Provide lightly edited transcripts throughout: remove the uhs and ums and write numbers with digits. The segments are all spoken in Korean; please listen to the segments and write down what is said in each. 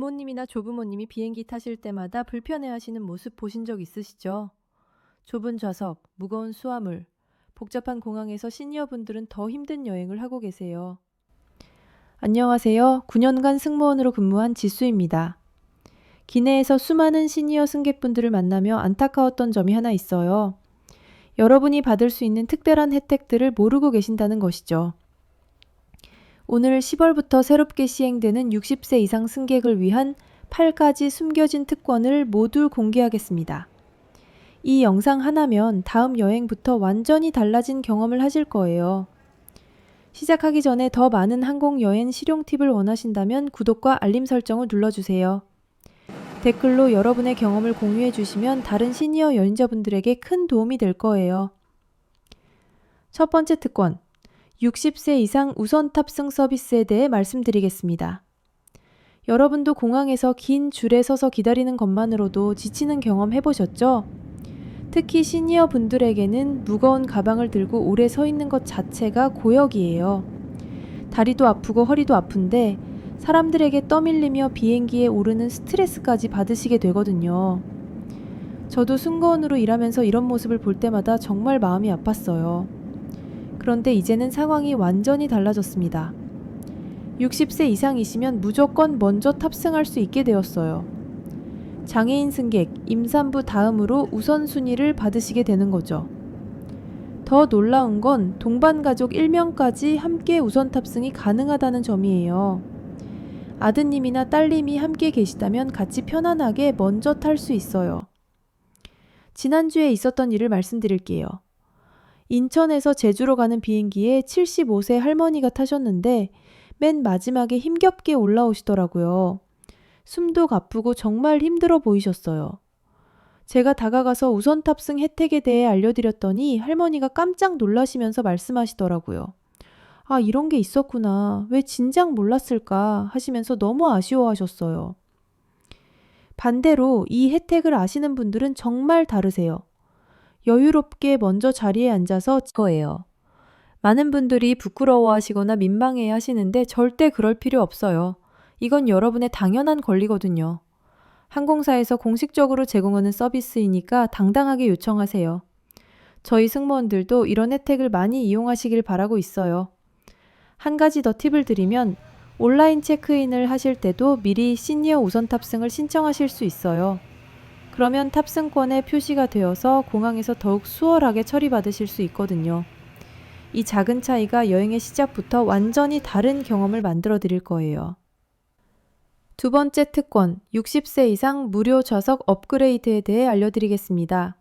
부모님이나 조부모님이 비행기 타실 때마다 불편해하시는 모습 보신 적 있으시죠? 좁은 좌석, 무거운 수화물, 복잡한 공항에서 시니어분들은 더 힘든 여행을 하고 계세요. 안녕하세요. 9년간 승무원으로 근무한 지수입니다. 기내에서 수많은 시니어 승객분들을 만나며 안타까웠던 점이 하나 있어요. 여러분이 받을 수 있는 특별한 혜택들을 모르고 계신다는 것이죠. 오늘 10월부터 새롭게 시행되는 60세 이상 승객을 위한 8가지 숨겨진 특권을 모두 공개하겠습니다. 이 영상 하나면 다음 여행부터 완전히 달라진 경험을 하실 거예요. 시작하기 전에 더 많은 항공여행 실용 팁을 원하신다면 구독과 알림 설정을 눌러주세요. 댓글로 여러분의 경험을 공유해 주시면 다른 시니어 여행자분들에게 큰 도움이 될 거예요. 첫 번째 특권, 60세 이상 우선 탑승 서비스에 대해 말씀드리겠습니다. 여러분도 공항에서 긴 줄에 서서 기다리는 것만으로도 지치는 경험 해보셨죠? 특히 시니어 분들에게는 무거운 가방을 들고 오래 서 있는 것 자체가 고역이에요. 다리도 아프고 허리도 아픈데 사람들에게 떠밀리며 비행기에 오르는 스트레스까지 받으시게 되거든요. 저도 승무원으로 일하면서 이런 모습을 볼 때마다 정말 마음이 아팠어요. 그런데 이제는 상황이 완전히 달라졌습니다. 60세 이상이시면 무조건 먼저 탑승할 수 있게 되었어요. 장애인 승객, 임산부 다음으로 우선순위를 받으시게 되는 거죠. 더 놀라운 건 동반 가족 1명까지 함께 우선 탑승이 가능하다는 점이에요. 아드님이나 딸님이 함께 계시다면 같이 편안하게 먼저 탈 수 있어요. 지난주에 있었던 일을 말씀드릴게요. 인천에서 제주로 가는 비행기에 75세 할머니가 타셨는데 맨 마지막에 힘겹게 올라오시더라고요. 숨도 가쁘고 정말 힘들어 보이셨어요. 제가 다가가서 우선 탑승 혜택에 대해 알려드렸더니 할머니가 깜짝 놀라시면서 말씀하시더라고요. 아, 이런 게 있었구나. 왜 진작 몰랐을까 하시면서 너무 아쉬워하셨어요. 반대로 이 혜택을 아시는 분들은 정말 다르세요. 여유롭게 먼저 자리에 앉아서 거예요. 많은 분들이 부끄러워하시거나 민망해 하시는데 절대 그럴 필요 없어요. 이건 여러분의 당연한 권리거든요. 항공사에서 공식적으로 제공하는 서비스이니까 당당하게 요청하세요. 저희 승무원들도 이런 혜택을 많이 이용하시길 바라고 있어요. 한 가지 더 팁을 드리면 온라인 체크인을 하실 때도 미리 시니어 우선 탑승을 신청하실 수 있어요. 그러면 탑승권에 표시가 되어서 공항에서 더욱 수월하게 처리받으실 수 있거든요. 이 작은 차이가 여행의 시작부터 완전히 다른 경험을 만들어 드릴 거예요. 두 번째 특권, 60세 이상 무료 좌석 업그레이드에 대해 알려드리겠습니다.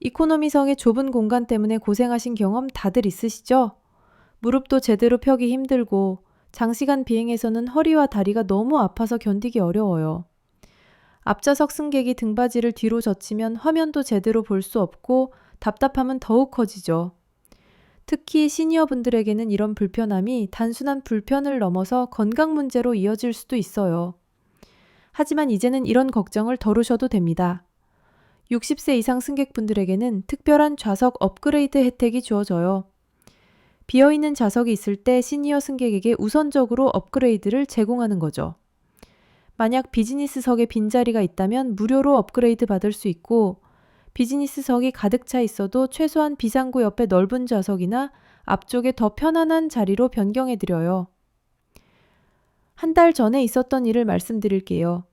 이코노미석의 좁은 공간 때문에 고생하신 경험 다들 있으시죠? 무릎도 제대로 펴기 힘들고 장시간 비행에서는 허리와 다리가 너무 아파서 견디기 어려워요. 앞좌석 승객이 등받이를 뒤로 젖히면 화면도 제대로 볼 수 없고 답답함은 더욱 커지죠. 특히 시니어분들에게는 이런 불편함이 단순한 불편을 넘어서 건강 문제로 이어질 수도 있어요. 하지만 이제는 이런 걱정을 덜으셔도 됩니다. 60세 이상 승객분들에게는 특별한 좌석 업그레이드 혜택이 주어져요. 비어있는 좌석이 있을 때 시니어 승객에게 우선적으로 업그레이드를 제공하는 거죠. 만약 비즈니스석에 빈자리가 있다면 무료로 업그레이드 받을 수 있고 비즈니스석이 가득 차 있어도 최소한 비상구 옆에 넓은 좌석이나 앞쪽에 더 편안한 자리로 변경해드려요. 한 달 전에 있었던 일을 말씀드릴게요.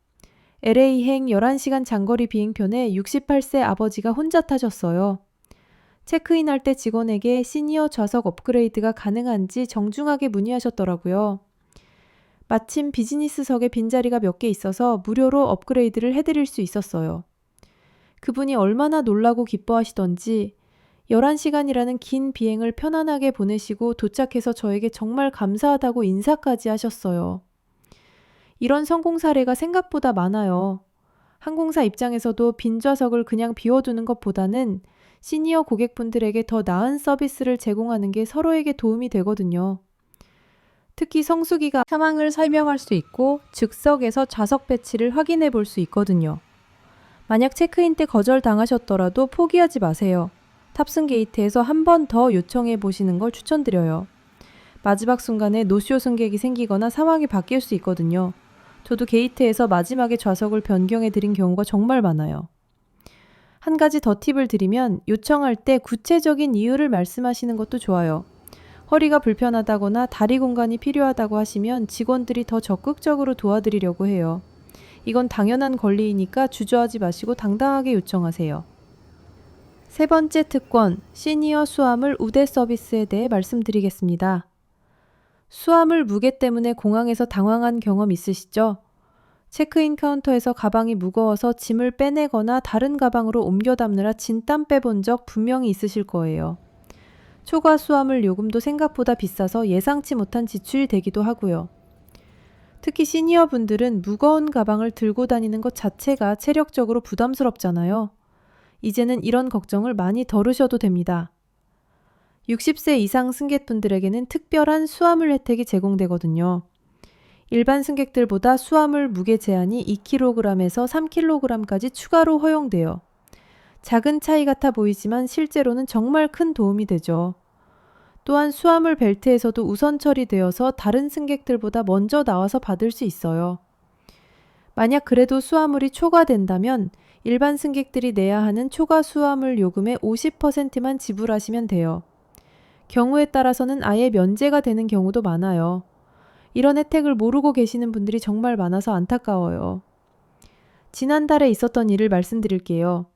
LA행 11시간 장거리 비행편에 68세 아버지가 혼자 타셨어요. 체크인할 때 직원에게 시니어 좌석 업그레이드가 가능한지 정중하게 문의하셨더라고요. 마침 비즈니스석에 빈자리가 몇 개 있어서 무료로 업그레이드를 해드릴 수 있었어요. 그분이 얼마나 놀라고 기뻐하시던지 11시간이라는 긴 비행을 편안하게 보내시고 도착해서 저에게 정말 감사하다고 인사까지 하셨어요. 이런 성공 사례가 생각보다 많아요. 항공사 입장에서도 빈 좌석을 그냥 비워두는 것보다는 시니어 고객분들에게 더 나은 서비스를 제공하는 게 서로에게 도움이 되거든요. 특히 성수기가 상황을 설명할 수 있고 즉석에서 좌석 배치를 확인해 볼 수 있거든요. 만약 체크인 때 거절당하셨더라도 포기하지 마세요. 탑승 게이트에서 한 번 더 요청해 보시는 걸 추천드려요. 마지막 순간에 노쇼 승객이 생기거나 상황이 바뀔 수 있거든요. 저도 게이트에서 마지막에 좌석을 변경해 드린 경우가 정말 많아요. 한 가지 더 팁을 드리면 요청할 때 구체적인 이유를 말씀하시는 것도 좋아요. 허리가 불편하다거나 다리 공간이 필요하다고 하시면 직원들이 더 적극적으로 도와드리려고 해요. 이건 당연한 권리이니까 주저하지 마시고 당당하게 요청하세요. 세 번째 특권, 시니어 수화물 우대 서비스에 대해 말씀드리겠습니다. 수화물 무게 때문에 공항에서 당황한 경험 있으시죠? 체크인 카운터에서 가방이 무거워서 짐을 빼내거나 다른 가방으로 옮겨 담느라 진땀 빼본 적 분명히 있으실 거예요. 초과 수화물 요금도 생각보다 비싸서 예상치 못한 지출이 되기도 하고요. 특히 시니어 분들은 무거운 가방을 들고 다니는 것 자체가 체력적으로 부담스럽잖아요. 이제는 이런 걱정을 많이 덜으셔도 됩니다. 60세 이상 승객분들에게는 특별한 수화물 혜택이 제공되거든요. 일반 승객들보다 수화물 무게 제한이 2kg에서 3kg까지 추가로 허용돼요. 작은 차이 같아 보이지만 실제로는 정말 큰 도움이 되죠. 또한 수화물 벨트에서도 우선 처리되어서 다른 승객들보다 먼저 나와서 받을 수 있어요. 만약 그래도 수화물이 초과된다면 일반 승객들이 내야 하는 초과 수화물 요금의 50%만 지불하시면 돼요. 경우에 따라서는 아예 면제가 되는 경우도 많아요. 이런 혜택을 모르고 계시는 분들이 정말 많아서 안타까워요. 지난달에 있었던 일을 말씀드릴게요.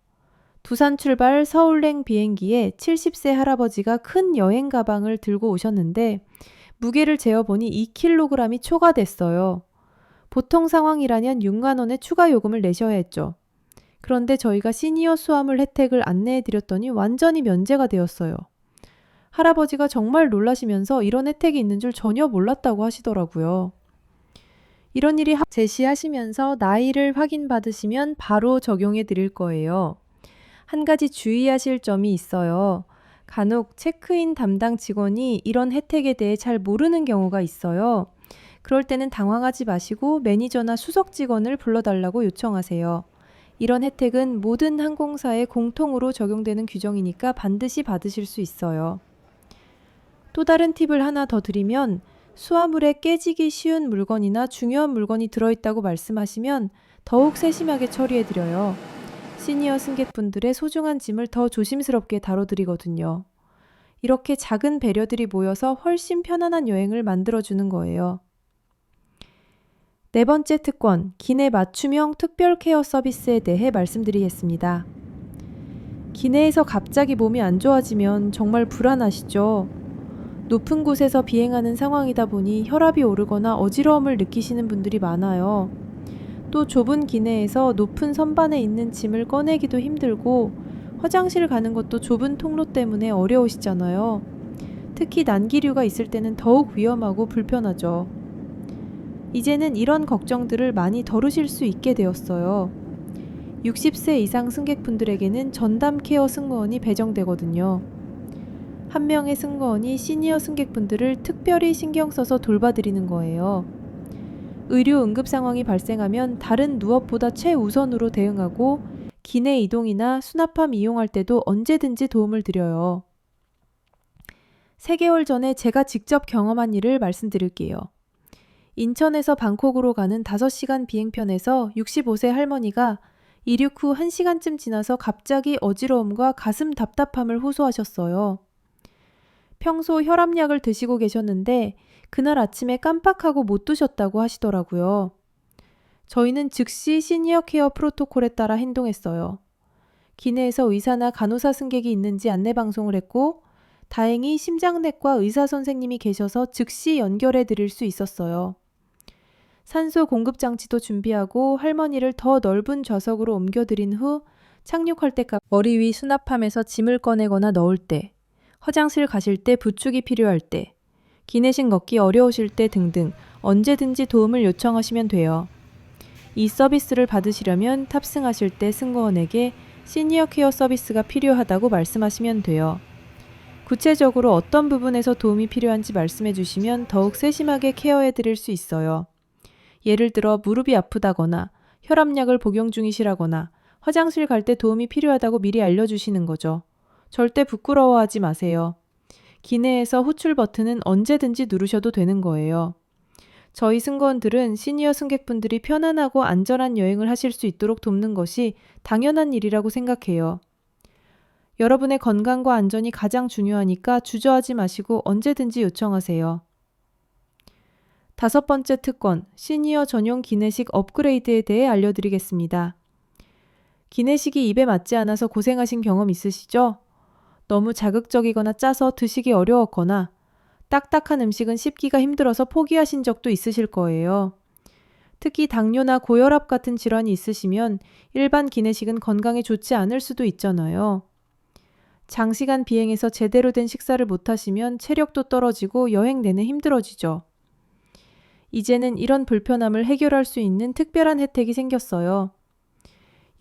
부산 출발 서울행 비행기에 70세 할아버지가 큰 여행 가방을 들고 오셨는데 무게를 재어보니 2kg이 초과됐어요. 보통 상황이라면 6만 원의 추가 요금을 내셔야 했죠. 그런데 저희가 시니어 수화물 혜택을 안내해드렸더니 완전히 면제가 되었어요. 할아버지가 정말 놀라시면서 이런 혜택이 있는 줄 전혀 몰랐다고 하시더라고요. 이런 일이 제시하시면서 나이를 확인받으시면 바로 적용해 드릴 거예요. 한 가지 주의하실 점이 있어요. 간혹 체크인 담당 직원이 이런 혜택에 대해 잘 모르는 경우가 있어요. 그럴 때는 당황하지 마시고 매니저나 수석 직원을 불러달라고 요청하세요. 이런 혜택은 모든 항공사에 공통으로 적용되는 규정이니까 반드시 받으실 수 있어요. 또 다른 팁을 하나 더 드리면 수화물에 깨지기 쉬운 물건이나 중요한 물건이 들어있다고 말씀하시면 더욱 세심하게 처리해드려요. 시니어 승객분들의 소중한 짐을 더 조심스럽게 다뤄드리거든요. 이렇게 작은 배려들이 모여서 훨씬 편안한 여행을 만들어주는 거예요. 네 번째 특권, 기내 맞춤형 특별 케어 서비스에 대해 말씀드리겠습니다. 기내에서 갑자기 몸이 안 좋아지면 정말 불안하시죠? 높은 곳에서 비행하는 상황이다 보니 혈압이 오르거나 어지러움을 느끼시는 분들이 많아요. 또 좁은 기내에서 높은 선반에 있는 짐을 꺼내기도 힘들고 화장실 가는 것도 좁은 통로 때문에 어려우시잖아요. 특히 난기류가 있을 때는 더욱 위험하고 불편하죠. 이제는 이런 걱정들을 많이 덜으실 수 있게 되었어요. 60세 이상 승객분들에게는 전담 케어 승무원이 배정되거든요. 한 명의 승무원이 시니어 승객분들을 특별히 신경 써서 돌봐드리는 거예요. 의료 응급 상황이 발생하면 다른 누업보다 최우선으로 대응하고 기내 이동이나 수납함 이용할 때도 언제든지 도움을 드려요. 3개월 전에 제가 직접 경험한 일을 말씀드릴게요. 인천에서 방콕으로 가는 5시간 비행편에서 65세 할머니가 이륙 후 1시간쯤 지나서 갑자기 어지러움과 가슴 답답함을 호소하셨어요. 평소 혈압약을 드시고 계셨는데 그날 아침에 깜빡하고 못 드셨다고 하시더라고요. 저희는 즉시 시니어 케어 프로토콜에 따라 행동했어요. 기내에서 의사나 간호사 승객이 있는지 안내 방송을 했고 다행히 심장내과 의사 선생님이 계셔서 즉시 연결해 드릴 수 있었어요. 산소 공급 장치도 준비하고 할머니를 더 넓은 좌석으로 옮겨드린 후 착륙할 때까지 머리 위 수납함에서 짐을 꺼내거나 넣을 때, 화장실 가실 때 부축이 필요할 때, 기내식 먹기 어려우실 때 등등 언제든지 도움을 요청하시면 돼요. 이 서비스를 받으시려면 탑승하실 때 승무원에게 시니어 케어 서비스가 필요하다고 말씀하시면 돼요. 구체적으로 어떤 부분에서 도움이 필요한지 말씀해 주시면 더욱 세심하게 케어해 드릴 수 있어요. 예를 들어 무릎이 아프다거나 혈압약을 복용 중이시라거나 화장실 갈 때 도움이 필요하다고 미리 알려주시는 거죠. 절대 부끄러워하지 마세요. 기내에서 호출 버튼은 언제든지 누르셔도 되는 거예요. 저희 승무원들은 시니어 승객분들이 편안하고 안전한 여행을 하실 수 있도록 돕는 것이 당연한 일이라고 생각해요. 여러분의 건강과 안전이 가장 중요하니까 주저하지 마시고 언제든지 요청하세요. 5번째 특권, 시니어 전용 기내식 업그레이드에 대해 알려드리겠습니다. 기내식이 입에 맞지 않아서 고생하신 경험 있으시죠? 너무 자극적이거나 짜서 드시기 어려웠거나 딱딱한 음식은 씹기가 힘들어서 포기하신 적도 있으실 거예요. 특히 당뇨나 고혈압 같은 질환이 있으시면 일반 기내식은 건강에 좋지 않을 수도 있잖아요. 장시간 비행해서 제대로 된 식사를 못 하시면 체력도 떨어지고 여행 내내 힘들어지죠. 이제는 이런 불편함을 해결할 수 있는 특별한 혜택이 생겼어요.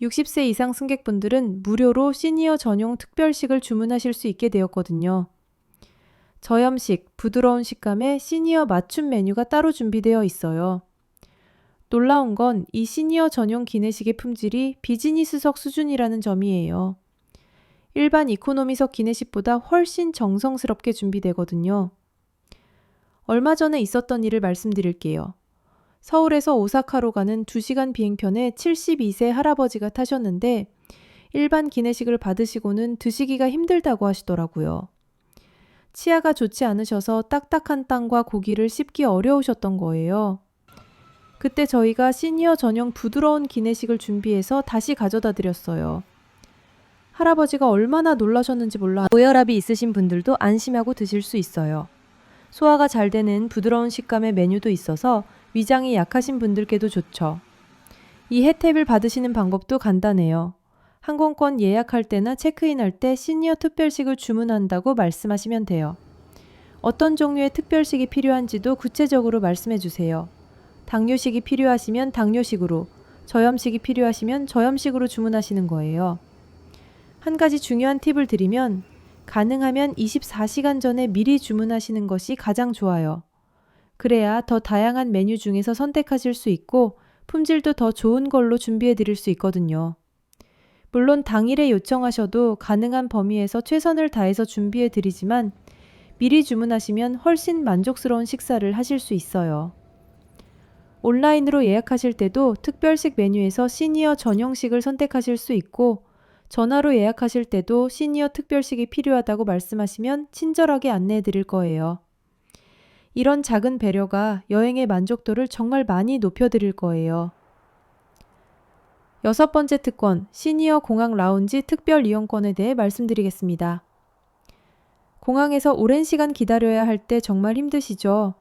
60세 이상 승객분들은 무료로 시니어 전용 특별식을 주문하실 수 있게 되었거든요. 저염식, 부드러운 식감의 시니어 맞춤 메뉴가 따로 준비되어 있어요. 놀라운 건 이 시니어 전용 기내식의 품질이 비즈니스석 수준이라는 점이에요. 일반 이코노미석 기내식보다 훨씬 정성스럽게 준비되거든요. 얼마 전에 있었던 일을 말씀드릴게요. 서울에서 오사카로 가는 2시간 비행편에 72세 할아버지가 타셨는데 일반 기내식을 받으시고는 드시기가 힘들다고 하시더라고요. 치아가 좋지 않으셔서 딱딱한 땅과 고기를 씹기 어려우셨던 거예요. 그때 저희가 시니어 전용 부드러운 기내식을 준비해서 다시 가져다 드렸어요. 할아버지가 얼마나 놀라셨는지 몰라 고혈압이 있으신 분들도 안심하고 드실 수 있어요. 소화가 잘 되는 부드러운 식감의 메뉴도 있어서 위장이 약하신 분들께도 좋죠. 이 혜택을 받으시는 방법도 간단해요. 항공권 예약할 때나 체크인할 때 시니어 특별식을 주문한다고 말씀하시면 돼요. 어떤 종류의 특별식이 필요한지도 구체적으로 말씀해 주세요. 당뇨식이 필요하시면 당뇨식으로, 저염식이 필요하시면 저염식으로 주문하시는 거예요. 한 가지 중요한 팁을 드리면 가능하면 24시간 전에 미리 주문하시는 것이 가장 좋아요. 그래야 더 다양한 메뉴 중에서 선택하실 수 있고 품질도 더 좋은 걸로 준비해 드릴 수 있거든요. 물론 당일에 요청하셔도 가능한 범위에서 최선을 다해서 준비해 드리지만 미리 주문하시면 훨씬 만족스러운 식사를 하실 수 있어요. 온라인으로 예약하실 때도 특별식 메뉴에서 시니어 전용식을 선택하실 수 있고 전화로 예약하실 때도 시니어 특별식이 필요하다고 말씀하시면 친절하게 안내해 드릴 거예요. 이런 작은 배려가 여행의 만족도를 정말 많이 높여드릴 거예요. 6번째 특권, 시니어 공항 라운지 특별 이용권에 대해 말씀드리겠습니다. 공항에서 오랜 시간 기다려야 할 때 정말 힘드시죠?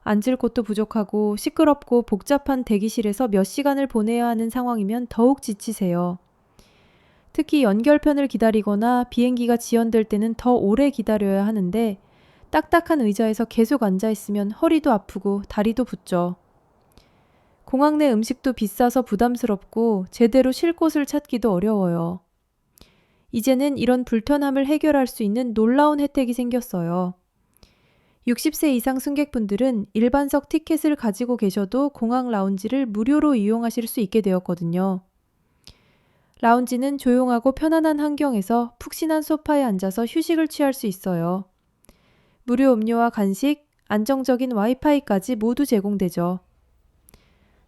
앉을 곳도 부족하고 시끄럽고 복잡한 대기실에서 몇 시간을 보내야 하는 상황이면 더욱 지치세요. 특히 연결편을 기다리거나 비행기가 지연될 때는 더 오래 기다려야 하는데 딱딱한 의자에서 계속 앉아있으면 허리도 아프고 다리도 붓죠. 공항 내 음식도 비싸서 부담스럽고 제대로 쉴 곳을 찾기도 어려워요. 이제는 이런 불편함을 해결할 수 있는 놀라운 혜택이 생겼어요. 60세 이상 승객분들은 일반석 티켓을 가지고 계셔도 공항 라운지를 무료로 이용하실 수 있게 되었거든요. 라운지는 조용하고 편안한 환경에서 푹신한 소파에 앉아서 휴식을 취할 수 있어요. 무료 음료와 간식, 안정적인 와이파이까지 모두 제공되죠.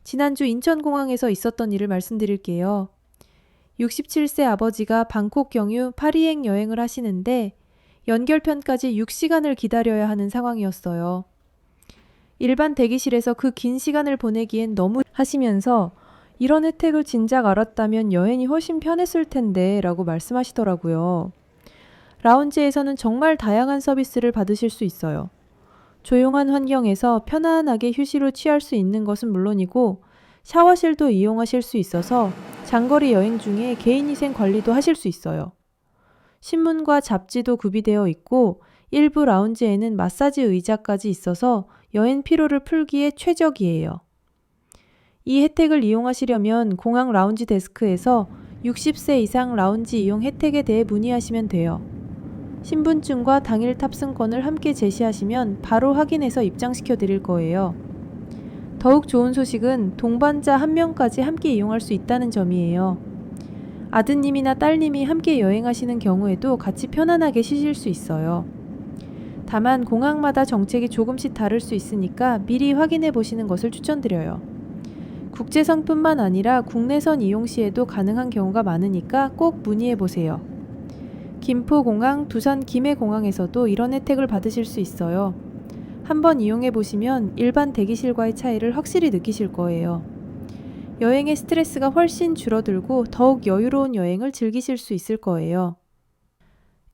지난주 인천공항에서 있었던 일을 말씀드릴게요. 67세 아버지가 방콕 경유 파리행 여행을 하시는데 연결편까지 6시간을 기다려야 하는 상황이었어요. 일반 대기실에서 그 긴 시간을 보내기엔 너무 하시면서 이런 혜택을 진작 알았다면 여행이 훨씬 편했을 텐데 라고 말씀하시더라고요. 라운지에서는 정말 다양한 서비스를 받으실 수 있어요. 조용한 환경에서 편안하게 휴식을 취할 수 있는 것은 물론이고 샤워실도 이용하실 수 있어서 장거리 여행 중에 개인위생 관리도 하실 수 있어요. 신문과 잡지도 구비되어 있고 일부 라운지에는 마사지 의자까지 있어서 여행 피로를 풀기에 최적이에요. 이 혜택을 이용하시려면 공항 라운지 데스크에서 60세 이상 라운지 이용 혜택에 대해 문의하시면 돼요. 신분증과 당일 탑승권을 함께 제시하시면 바로 확인해서 입장시켜 드릴 거예요. 더욱 좋은 소식은 동반자 1명까지 함께 이용할 수 있다는 점이에요. 아드님이나 딸님이 함께 여행하시는 경우에도 같이 편안하게 쉬실 수 있어요. 다만 공항마다 정책이 조금씩 다를 수 있으니까 미리 확인해 보시는 것을 추천드려요. 국제선뿐만 아니라 국내선 이용 시에도 가능한 경우가 많으니까 꼭 문의해 보세요. 김포공항, 두산 김해공항에서도 이런 혜택을 받으실 수 있어요. 한번 이용해 보시면 일반 대기실과의 차이를 확실히 느끼실 거예요. 여행의 스트레스가 훨씬 줄어들고 더욱 여유로운 여행을 즐기실 수 있을 거예요.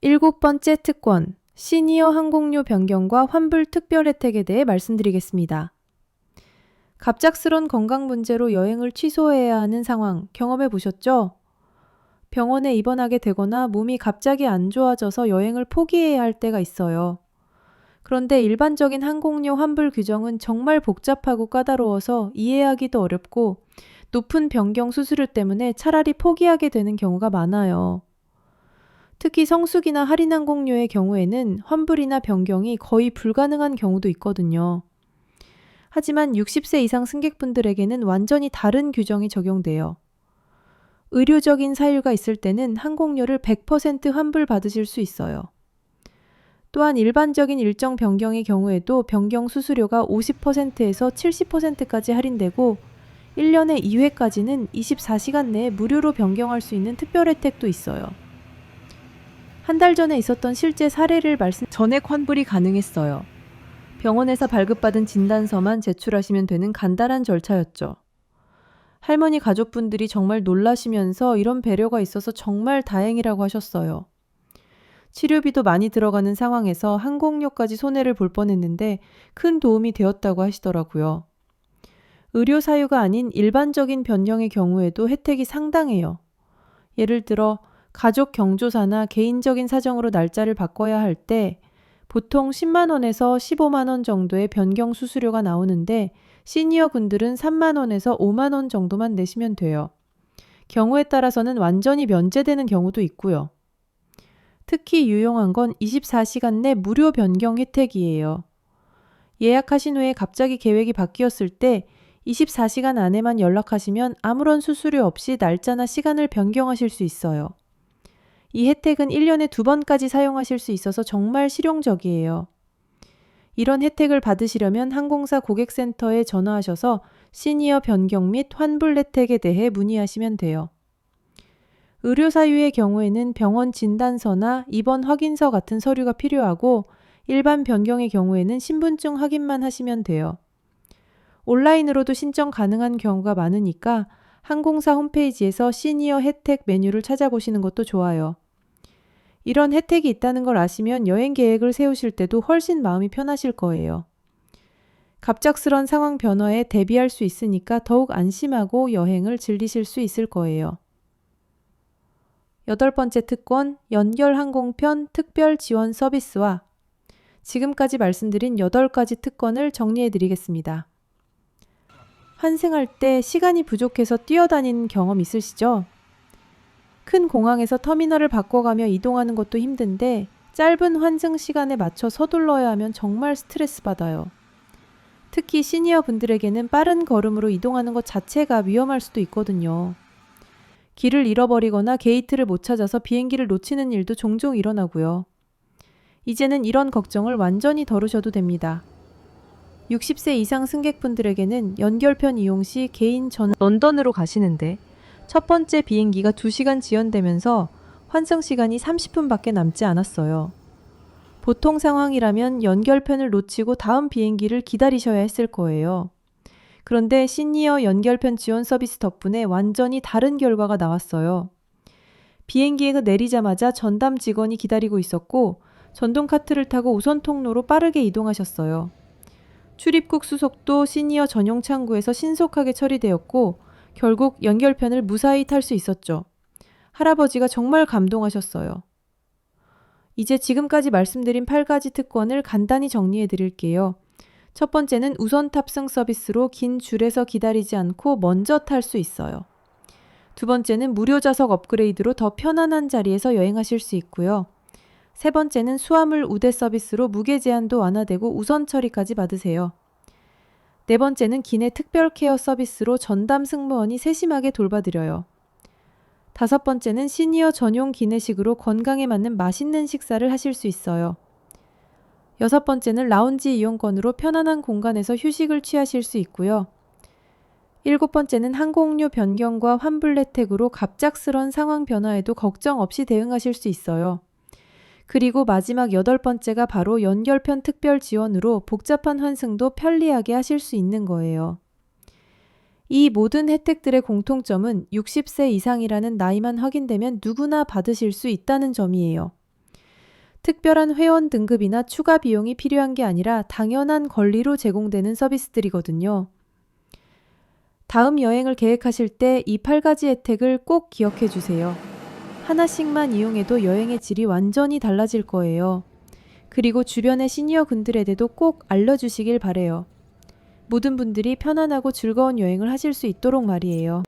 7번째 특권, 시니어 항공료 변경과 환불 특별 혜택에 대해 말씀드리겠습니다. 갑작스런 건강 문제로 여행을 취소해야 하는 상황 경험해 보셨죠? 병원에 입원하게 되거나 몸이 갑자기 안 좋아져서 여행을 포기해야 할 때가 있어요. 그런데 일반적인 항공료 환불 규정은 정말 복잡하고 까다로워서 이해하기도 어렵고 높은 변경 수수료 때문에 차라리 포기하게 되는 경우가 많아요. 특히 성수기나 할인항공료의 경우에는 환불이나 변경이 거의 불가능한 경우도 있거든요. 하지만 60세 이상 승객분들에게는 완전히 다른 규정이 적용돼요. 의료적인 사유가 있을 때는 항공료를 100% 환불받으실 수 있어요. 또한 일반적인 일정 변경의 경우에도 변경 수수료가 50%에서 70%까지 할인되고 1년에 2회까지는 24시간 내에 무료로 변경할 수 있는 특별 혜택도 있어요. 한 달 전에 있었던 실제 사례를 전액 환불이 가능했어요. 병원에서 발급받은 진단서만 제출하시면 되는 간단한 절차였죠. 할머니 가족분들이 정말 놀라시면서 이런 배려가 있어서 정말 다행이라고 하셨어요. 치료비도 많이 들어가는 상황에서 항공료까지 손해를 볼 뻔했는데 큰 도움이 되었다고 하시더라고요. 의료 사유가 아닌 일반적인 변경의 경우에도 혜택이 상당해요. 예를 들어 가족 경조사나 개인적인 사정으로 날짜를 바꿔야 할 때 보통 10만 원에서 15만 원 정도의 변경 수수료가 나오는데 시니어 분들은 3만 원에서 5만 원 정도만 내시면 돼요. 경우에 따라서는 완전히 면제되는 경우도 있고요. 특히 유용한 건 24시간 내 무료 변경 혜택이에요. 예약하신 후에 갑자기 계획이 바뀌었을 때 24시간 안에만 연락하시면 아무런 수수료 없이 날짜나 시간을 변경하실 수 있어요. 이 혜택은 1년에 2번까지 사용하실 수 있어서 정말 실용적이에요. 이런 혜택을 받으시려면 항공사 고객센터에 전화하셔서 시니어 변경 및 환불 혜택에 대해 문의하시면 돼요. 의료 사유의 경우에는 병원 진단서나 입원 확인서 같은 서류가 필요하고 일반 변경의 경우에는 신분증 확인만 하시면 돼요. 온라인으로도 신청 가능한 경우가 많으니까 항공사 홈페이지에서 시니어 혜택 메뉴를 찾아보시는 것도 좋아요. 이런 혜택이 있다는 걸 아시면 여행 계획을 세우실 때도 훨씬 마음이 편하실 거예요. 갑작스런 상황 변화에 대비할 수 있으니까 더욱 안심하고 여행을 즐기실 수 있을 거예요. 8번째 특권, 연결 항공편 특별 지원 서비스와 지금까지 말씀드린 8가지 특권을 정리해 드리겠습니다. 환승할 때 시간이 부족해서 뛰어다니는 경험 있으시죠? 큰 공항에서 터미널을 바꿔가며 이동하는 것도 힘든데 짧은 환승 시간에 맞춰 서둘러야 하면 정말 스트레스 받아요. 특히 시니어 분들에게는 빠른 걸음으로 이동하는 것 자체가 위험할 수도 있거든요. 길을 잃어버리거나 게이트를 못 찾아서 비행기를 놓치는 일도 종종 일어나고요. 이제는 이런 걱정을 완전히 덜으셔도 됩니다. 60세 이상 승객분들에게는 연결편 이용 시 개인 런던으로 가시는데 첫 번째 비행기가 2시간 지연되면서 환승 시간이 30분밖에 남지 않았어요. 보통 상황이라면 연결편을 놓치고 다음 비행기를 기다리셔야 했을 거예요. 그런데 시니어 연결편 지원 서비스 덕분에 완전히 다른 결과가 나왔어요. 비행기에 내리자마자 전담 직원이 기다리고 있었고 전동 카트를 타고 우선 통로로 빠르게 이동하셨어요. 출입국 수속도 시니어 전용 창구에서 신속하게 처리되었고 결국 연결편을 무사히 탈 수 있었죠. 할아버지가 정말 감동하셨어요. 이제 지금까지 말씀드린 8가지 특권을 간단히 정리해 드릴게요. 첫 번째는 우선 탑승 서비스로 긴 줄에서 기다리지 않고 먼저 탈 수 있어요. 두 번째는 무료 좌석 업그레이드로 더 편안한 자리에서 여행하실 수 있고요. 세 번째는 수화물 우대 서비스로 무게 제한도 완화되고 우선 처리까지 받으세요. 네 번째는 기내 특별 케어 서비스로 전담 승무원이 세심하게 돌봐드려요. 다섯 번째는 시니어 전용 기내식으로 건강에 맞는 맛있는 식사를 하실 수 있어요. 6번째는 라운지 이용권으로 편안한 공간에서 휴식을 취하실 수 있고요. 7번째는 항공료 변경과 환불 혜택으로 갑작스런 상황 변화에도 걱정 없이 대응하실 수 있어요. 그리고 마지막 8번째가 바로 연결편 특별 지원으로 복잡한 환승도 편리하게 하실 수 있는 거예요. 이 모든 혜택들의 공통점은 60세 이상이라는 나이만 확인되면 누구나 받으실 수 있다는 점이에요. 특별한 회원 등급이나 추가 비용이 필요한 게 아니라 당연한 권리로 제공되는 서비스들이거든요. 다음 여행을 계획하실 때 이 8가지 혜택을 꼭 기억해 주세요. 하나씩만 이용해도 여행의 질이 완전히 달라질 거예요. 그리고 주변의 시니어 분들에게도 꼭 알려주시길 바래요. 모든 분들이 편안하고 즐거운 여행을 하실 수 있도록 말이에요.